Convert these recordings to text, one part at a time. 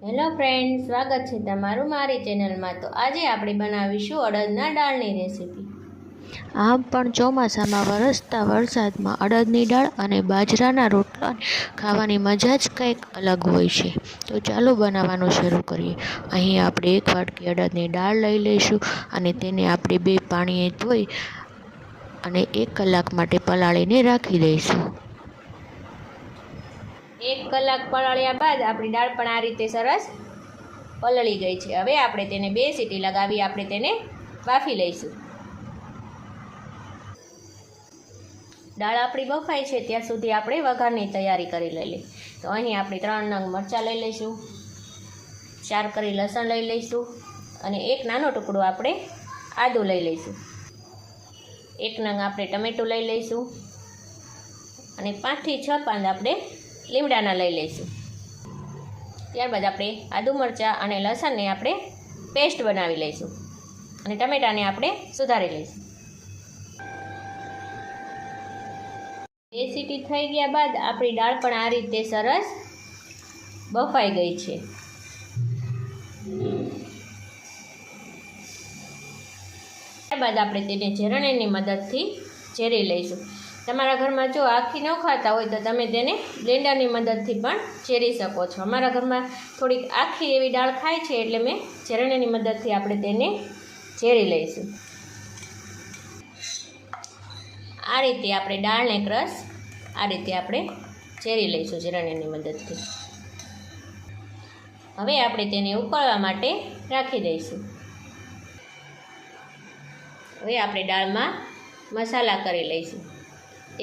Hello friend, સ્વાગત છે તમારું મારી ચેનલમાં। તો આજે આપણે બનાવીશું અડદના દાળની રેસીપી। આમ પણ ચોમાસામાં વરસતા વરસાદમાં અડદની દાળ અને બાજરાના રોટલા ખાવાની મજા જ કંઈક અલગ હોય છે। તો ચાલો બનાવવાનું શરૂ કરીએ। અહીં આપણે 1 વાટકી અડદની દાળ લઈ લઈશું અને તેને આપણે 2 પાણીએ ધોઈ અને 1 કલાક માટે પલાળીને રાખી દઈશું। 1 કલાક પલાળ્યા બાદ આપણી દાળ પણ આ રીતે સરસ પલળી ગઈ છે। હવે આપણે તેને 2 સીટી લગાવી આપણે તેને બાફી લઈશું। દાળ આપણી બફાય છે ત્યાં સુધી આપણે વઘારની તૈયારી કરી લઈએ। તો અહીં આપણે 3 નંગ મરચાં લઈ લઈશું, 4 કરી લસણ લઈ લઈશું અને 1 નાનો ટુકડો આપણે આદું લઈ લઈશું। 1 નંગ આપણે ટમેટું લઈ લઈશું અને 5 થી 6 પાન આપણે લીમડાના લઈ લઈશું। ત્યારબાદ આપણે આદુ મરચાં અને લસણને આપણે પેસ્ટ બનાવી લઈશું અને ટમેટાને આપણે સુધારી લઈશું। 2 સીટી થઈ ગયા બાદ આપણી દાળ પણ આ રીતે સરસ બફાઈ ગઈ છે। ત્યારબાદ આપણે તેને ઝેરણીની મદદથી ઝેરી લઈશું। તમારા ઘરમાં જો આખી ન ખાતા હોય તો તમે તેને બ્લેન્ડરની મદદથી પણ ઝેરી શકો છો। અમારા ઘરમાં થોડીક આખી એવી દાળ ખાય છે એટલે મેં ઝેરણીની મદદથી આપણે તેને ઝેરી લઈશું। આ રીતે આપણે દાળને ક્રશ આ રીતે આપણે ઝેરી લઈશું ઝેરણીની મદદથી। હવે આપણે તેને ઉકળવા માટે રાખી દઈશું। હવે આપણે દાળમાં મસાલા કરી લઈશું।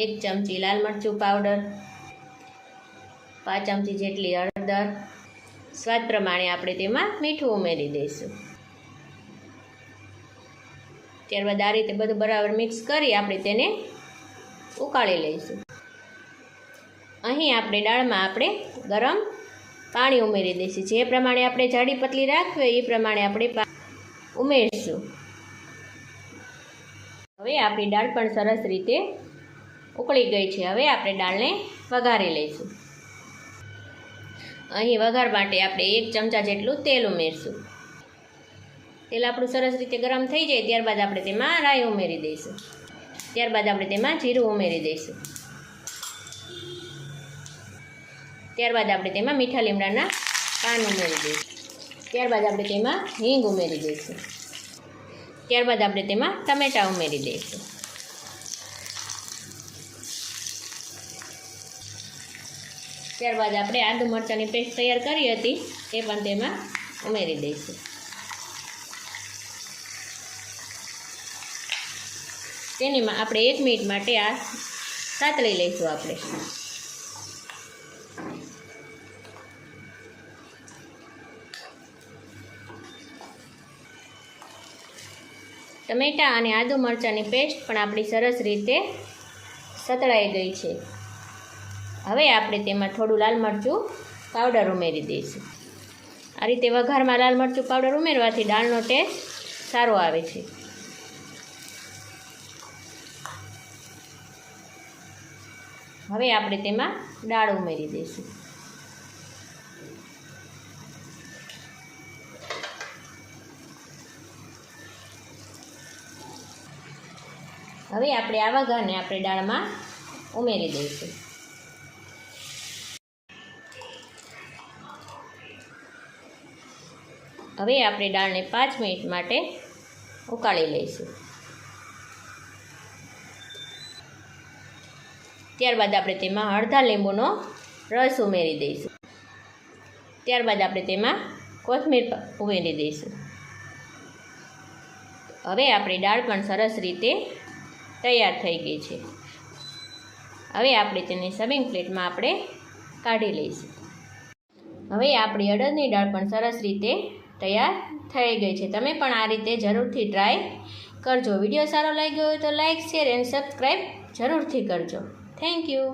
1 ચમચી લાલ મરચું પાવડર, 5 ચમચી જેટલી હળદર, સ્વાદ પ્રમાણે આપણે તેમાં મીઠું ઉમેરી દઈશું। ત્યારબાદ આ રીતે બધું બરાબર મિક્સ કરી આપણે તેને ઉકાળી લઈશું। અહીં આપણે દાળમાં આપણે ગરમ પાણી ઉમેરી દઈશું। જે પ્રમાણે આપણે જાડી પતલી રાખવી હોય એ પ્રમાણે આપણે ઉમેરીશું। હવે આપણી દાળ પણ સરસ રીતે ઉકળી ગઈ છે। હવે આપણે દાળને વઘારી લઈશું। અહીં વઘાર માટે આપણે 1 ચમચા જેટલું તેલ ઉમેરીશું। તેલ આપણું સરસ રીતે ગરમ થઈ જાય ત્યારબાદ આપણે તેમાં રાઈ ઉમેરી દઈશું। ત્યારબાદ આપણે તેમાં જીરું ઉમેરી દઈશું। ત્યારબાદ આપણે તેમાં મીઠા લીમડાના પાન ઉમેરી દઈશું। ત્યારબાદ આપણે તેમાં હિંગ ઉમેરી દઈશું। ત્યારબાદ આપણે તેમાં ટમેટાં ઉમેરી દઈશું। ત્યારબાદ આપણે આદુ મરચાંની પેસ્ટ તૈયાર કરી હતી એ પણ તેમાં ઉમેરી દઈશું। તેની આપણે 1 મિનિટ માટે આ સાતળી લઈશું। આપણે ટમેટાં અને આદુ મરચાંની પેસ્ટ પણ આપણી સરસ રીતે સતળાઈ ગઈ છે। હવે આપણે તેમાં થોડું લાલ મરચું પાવડર ઉમેરી દઈશું। આ રીતે વઘારમાં લાલ મરચું પાવડર ઉમેરવાથી દાળનો ટેસ્ટ સારો આવે છે। હવે આપણે તેમાં દાળ ઉમેરી દઈશું। હવે આપણે આ વઘારને આપણે દાળમાં ઉમેરી દઈશું। હવે આપણે દાળને 5 મિનિટ માટે ઉકાળી લઈશું। ત્યારબાદ આપણે તેમાં અડધા લીંબુનો રસ ઉમેરી દઈશું। ત્યારબાદ આપણે તેમાં કોથમીર ઉમેરી દઈશું। હવે આપણી દાળ પણ સરસ રીતે તૈયાર થઈ ગઈ છે। હવે આપણે તેને સર્વિંગ પ્લેટમાં આપણે કાઢી લઈશું। હવે આપણી અડદની દાળ પણ સરસ રીતે તૈયાર થઈ ગઈ છે। તમે પણ આ રીતે જરૂરથી ટ્રાય કરજો। વિડીયો સારો લાગ્યો હોય તો લાઇક, શેર એન્ડ સબસ્ક્રાઈબ જરૂરથી કરજો। Thank you.